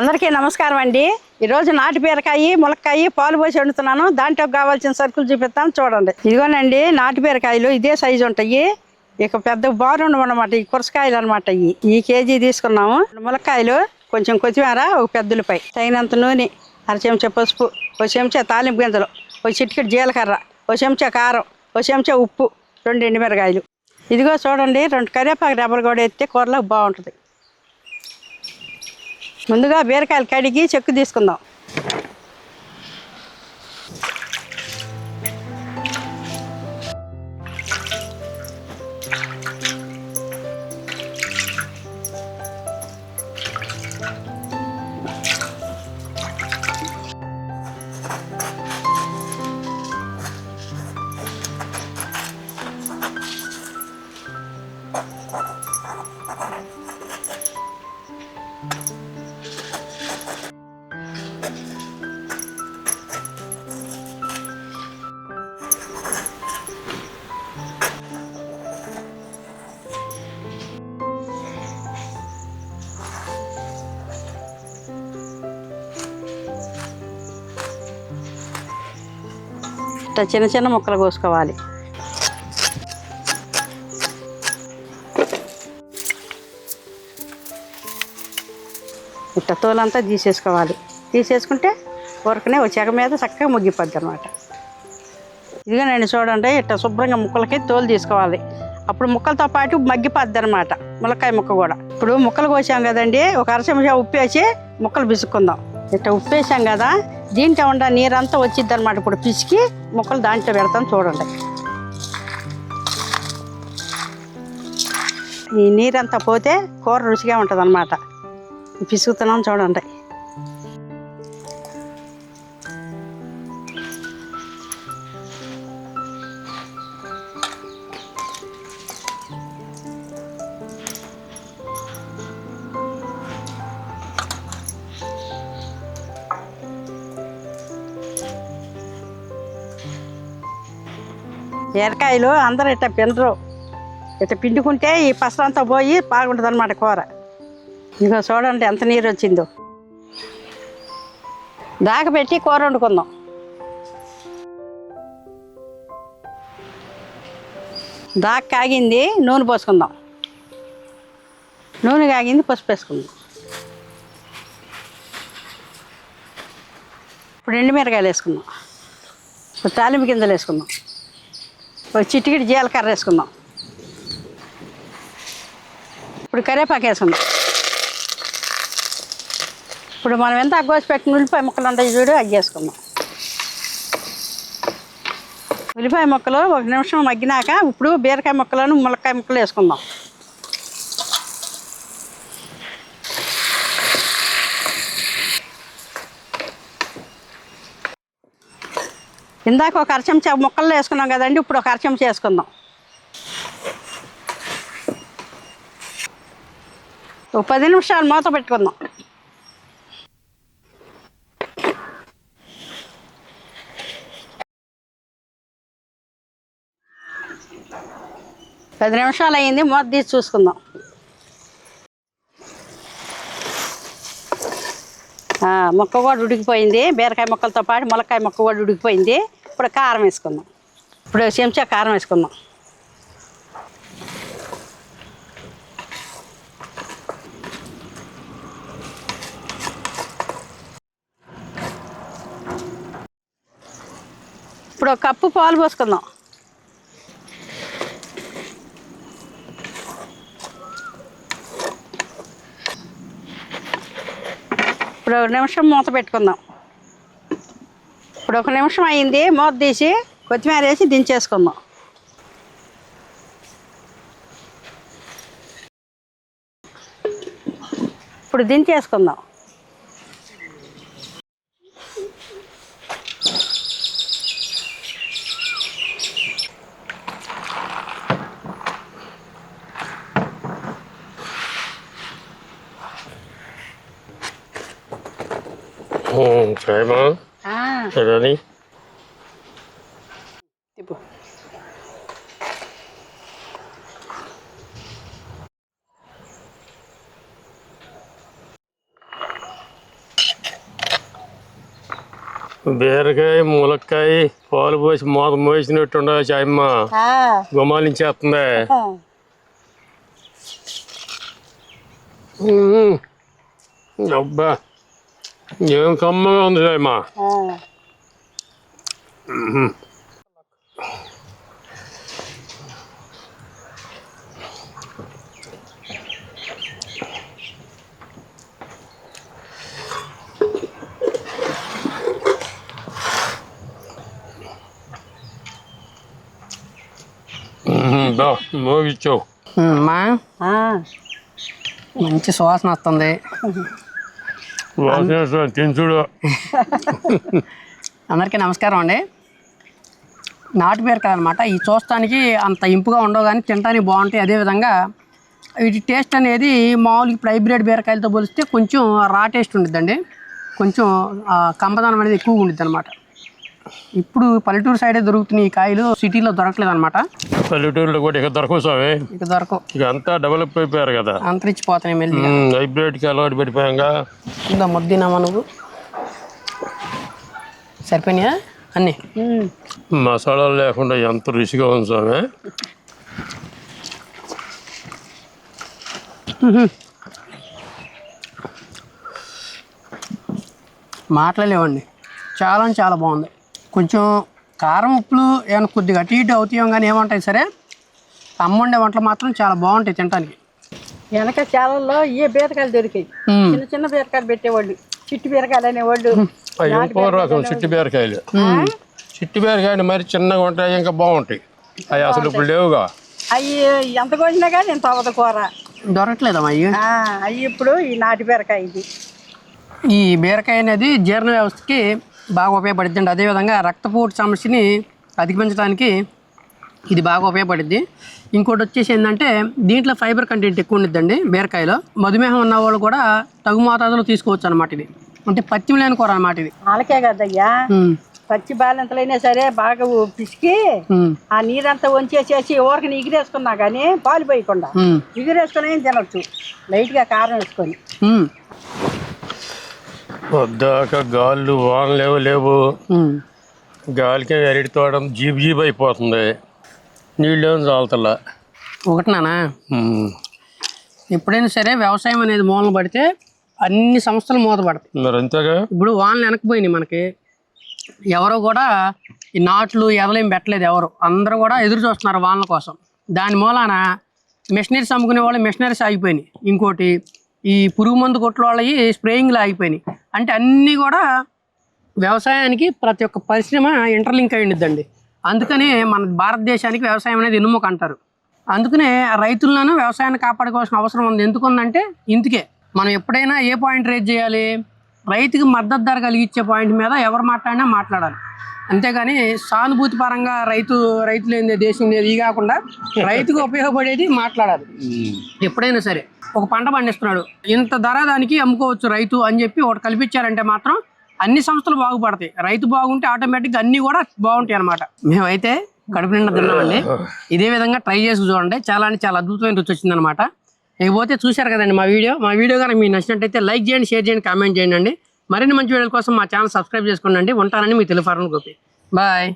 అందరికీ నమస్కారం అండి. ఈరోజు నాటు బీరకాయ ములక్కాయ పాలు పోసి వండుతున్నాను. దాంట్లో కావాల్సిన సరుకులు చూపిస్తాను చూడండి. ఇదిగోనండి నాటు బీరకాయలు ఇదే సైజు ఉంటాయి. ఇక పెద్ద బారు ఉండమన్నమాట. ఈ కురసకాయలు అనమాట. ఈ కేజీ తీసుకున్నాము. ములక్కాయలు, కొంచెం కొత్తిమీర, ఒక పెద్ద ఉల్లిపాయ, తగినంత నూనె, అర చెంచా పసుపు, ఒక చెంచా తాలింపు గింజలు, ఒక చిటికెడు జీలకర్ర, ఒక చెంచా కారం, ఒక చెంచా ఉప్పు, 2 ఎండుమిరకాయలు. ఇదిగో చూడండి, 2 కరివేపాకు రెబ్బలు కూడా ఎత్తే కూరలో బాగుంటుంది. ముందుగా బీరకాయలు కడిగి చెక్కు తీసుకుందాం. ఇట్లా చిన్న చిన్న ముక్కలు కోసుకోవాలి. ఇట్లా తోలంతా తీసేసుకోవాలి. తీసేసుకుంటే ఊరకనే చెగ మీద చక్కగా ముగ్గిపోద్ది అనమాట. ఇదిగోనండి చూడండి, ఇట్లా శుభ్రంగా ముక్కలకి తోలు తీసుకోవాలి. అప్పుడు ముక్కలతో పాటు మగ్గిపోద్ది అనమాట ములక్కాయ ముక్క కూడా. ఇప్పుడు ముక్కలు కోసాం కదండి, ఒక అర చెంచా ఉప్పు వేసి ముక్కలు పిసుక్కుందాం. ఇట్లా ఉప్పు వేసాం కదా, దీంట్లో ఉండ నీరంతా వచ్చిద్ది అనమాట. ఇప్పుడు పిసికి ముక్కలు దాంట్లో పెడతాం చూడండి. ఈ నీరంతా పోతే కూర రుచిగా ఉంటుంది అనమాట. పిసుకుతున్నాం చూడండి. బీరకాయలు అందరూ ఇట్లా పిండరు. ఇట్లా పిండుకుంటే ఈ పసరంతా పోయి బాగుంటుంది అనమాట కూర. ఇదిగో చూడండి ఎంత నీరు వచ్చిందో. దాకపెట్టి కూర వండుకుందాం. దాక కాగింది, నూనె పోసుకుందాం. నూనె కాగింది, పసుపు వేసుకుందాం. ఇప్పుడు ఎండుమిరకాయలు వేసుకుందాం. ఇప్పుడు తాలింపు గింజలు వేసుకుందాం. ఒక చిటికెడు జీలకర్ర వేసుకుందాం. ఇప్పుడు కరివేపాకు వేసుకుందాం. ఇప్పుడు మనం ఎంత అగ్గోసి పెట్టిన ఉల్లిపాయ ముక్కలు ఉంటాయి చూడు, అవి వేసుకుందాం. ఉల్లిపాయ ముక్కలు 1 నిమిషం మగ్గినాక ఇప్పుడు బీరకాయ ముక్కలను ములక్కాయ ముక్కలు వేసుకుందాం. ఇందాక ఒక అర చెంచా ముక్కలు వేసుకున్నాం కదండి, ఇప్పుడు ఒక అర చెంచా వేసుకుందాం. ఒక 10 నిమిషాలు మూత పెట్టుకుందాం. పది నిమిషాలు అయింది, మూత తీసి చూసుకుందాం. ముక్క కూడా ఉడికిపోయింది. బీరకాయ ముక్కలతో పాటు ములక్కాయ ముక్క కూడా ఉడికిపోయింది. ఇప్పుడు కారం వేసుకుందాం. ఇప్పుడు చెంచా కారం వేసుకుందాం. ఇప్పుడు 1 కప్పు పాలు పోసుకుందాం. ఇప్పుడు 1 నిమిషం మూత పెట్టుకుందాం. ఇప్పుడు 1 నిమిషం అయింది, మూత తీసి కొత్తిమీర వేసి దించేసుకుందాం. ఇప్పుడు దించేసుకుందాం. Sorry, Ready? Tipo. బీరకాయ ములక్కాయ పాలు పోసి మూత మోసినట్టుండ చాయమ్మ గుమాలించేస్తుంది. అబ్బా ఏం కమ్మగా ఉంది చాయమ్మ. మోగిచ్చావు అమ్మా మంచి సువాసన వస్తుంది. తినచుడు. అందరికీ నమస్కారం అండి. నాటు బీరకాయ అనమాట. ఈ చూస్తానికి అంత ఇంపుగా ఉండవు కానీ తినడానికి బాగుంటాయి. అదేవిధంగా వీటి టేస్ట్ అనేది మామూలుగా ఇప్పుడు హైబ్రిడ్ బీరకాయలతో పోలిస్తే కొంచెం రా టేస్ట్ ఉండిద్దండి. కొంచెం కంపదనం అనేది ఎక్కువగా ఉండిద్ది అనమాట. ఇప్పుడు పల్లెటూరు సైడే దొరుకుతున్నాయి ఈ కాయలు, సిటీలో దొరకలేదు అనమాట. పల్లెటూరులో కూడా ఇక దొరకవు స్వామి. ఇక దొరకవు, ఇక అంతా డెవలప్ అయిపోయారు కదా, అంతరించిపోతున్నాయి మెల్లి. హైబ్రిడ్కి అలవాటు పడిపోయాంగా. ఇందా ముద్దినామా నువ్వు? సరిపోయినాయా అన్నీ? మసాలాలు లేకుండా ఎంత రుచిగా ఉంది స్వామి. మాట్లాడలేవండి, చాలా చాలా బాగుంది. కొంచెం కారం ఉప్పులు ఏమైనా కొద్దిగా అటు ఇటు అవుతాయో కానీ ఏమంటాయి సరే, అమ్మండే వంటలు మాత్రం చాలా బాగుంటాయి తినడానికి. వెనక చాలల్లో ఏ బీరకాయలు దొరికాయి, చిన్న చిన్న బీరకాయలు పెట్టేవాళ్ళు, చిట్టు బీరకాయలు అనేవాళ్ళు. రకం చిట్టి బీరకాయలు. చిట్టి బీరకాయలు మరి చిన్నగా ఉంటాయి, ఇంకా బాగుంటాయి. అవి అసలు ఇప్పుడు లేవుగా. అవి ఎంత కోసినా కానీ ఇంత అవ్వదు కూర, దొరకట్లేదమ్మా అవి. అవి ఇప్పుడు ఈ నాటి బీరకాయ ఇది. ఈ బీరకాయ అనేది జీర్ణ వ్యవస్థకి బాగా ఉపయోగపడుద్ది. అదేవిధంగా రక్తపోటు సమస్యని అధిగమించడానికి ఇది బాగా ఉపయోగపడుద్ది. ఇంకోటి వచ్చేసి ఏంటంటే దీంట్లో ఫైబర్ కంటెంట్ ఎక్కువ ఉండిద్దండి బీరకాయలో. మధుమేహం ఉన్న వాళ్ళు కూడా తగు మోతాదులో తీసుకోవచ్చు అనమాట. ఇది అంటే పత్యం లేని కూర అనమాట ఇది. వాళ్ళకే కదయ్యా, పచ్చి బాలింతలైనా సరే బాగా పిసికి ఆ నీరంతా వంచేసేసి ఊరికి ఎగిరేసుకున్నా కానీ పాలు పోయకుండా ఎగిరేసుకుని తినొచ్చు, లైట్గా కారం వేసుకొని. వద్దాక గాళ్ళు వానలేవు లేవు, గాలికి ఎరడి తోవడం జీబ్ జీబ్ అయిపోతుంది, నీళ్ళేమో చాలుతల్లా. ఒకటినానా, ఎప్పుడైనా సరే వ్యవసాయం అనేది మూలన పడితే అన్ని సంస్థలు మూతపడతాయి. మరి అంతేగా. ఇప్పుడు వానలు వెనకపోయినాయి మనకి, ఎవరు కూడా ఈ నాట్లు ఎదలేం పెట్టలేదు. ఎవరు అందరూ కూడా ఎదురు చూస్తున్నారు వానల కోసం. దాని మూలాన మిషనరీస్ అమ్ముకునే వాళ్ళు మిషనరీస్ ఆగిపోయినాయి. ఇంకోటి ఈ పురుగు మందు కొట్ల వాళ్ళవి స్ప్రేయింగ్లు ఆగిపోయినాయి. అంటే అన్నీ కూడా వ్యవసాయానికి ప్రతి ఒక్క పరిశ్రమ ఇంటర్లింక్ అయి ఉండిద్దండి. అందుకనే మన భారతదేశానికి వ్యవసాయం అనేది ఎన్నుముక అంటారు. అందుకనే రైతులను వ్యవసాయాన్ని కాపాడుకోవాల్సిన అవసరం ఉంది. ఎందుకుందంటే ఇందుకే మనం ఎప్పుడైనా ఏ పాయింట్ రేజ్ చేయాలి, రైతుకి మద్దతు ధర కలిగించే పాయింట్ మీద ఎవరు మాట్లాడినా మాట్లాడాలి. అంతేగాని సానుభూతి పరంగా రైతులు ఏంది దేశం లేదు ఈ కాకుండా రైతుకు ఉపయోగపడేది మాట్లాడాలి. ఎప్పుడైనా సరే ఒక పంట పండిస్తున్నాడు, ఇంత ధర దానికి అమ్ముకోవచ్చు రైతు అని చెప్పి ఒకటి కల్పించారంటే మాత్రం అన్ని సంస్థలు బాగుపడతాయి. రైతు బాగుంటే ఆటోమేటిక్గా అన్నీ కూడా బాగుంటాయి అనమాట. మేమైతే కడుపు నిండా తిన్నామండి. ఇదే విధంగా ట్రై చేసి చూడండి, చాలా అంటే చాలా అద్భుతమైన రుచి వచ్చిందనమాట. ఇకపోతే చూశారు కదండి మా వీడియో కనుక మీకు నచ్చినట్టయితే లైక్ చేయండి, షేర్ చేయండి, కామెంట్ చేయండి అండి. మరిన్ని మంచి వీడియోల కోసం మా ఛానల్ సబ్స్క్రైబ్ చేసుకోండి. ఉంటానని మీ తెలుగు ఫార్మర్ గోపి. బాయ్.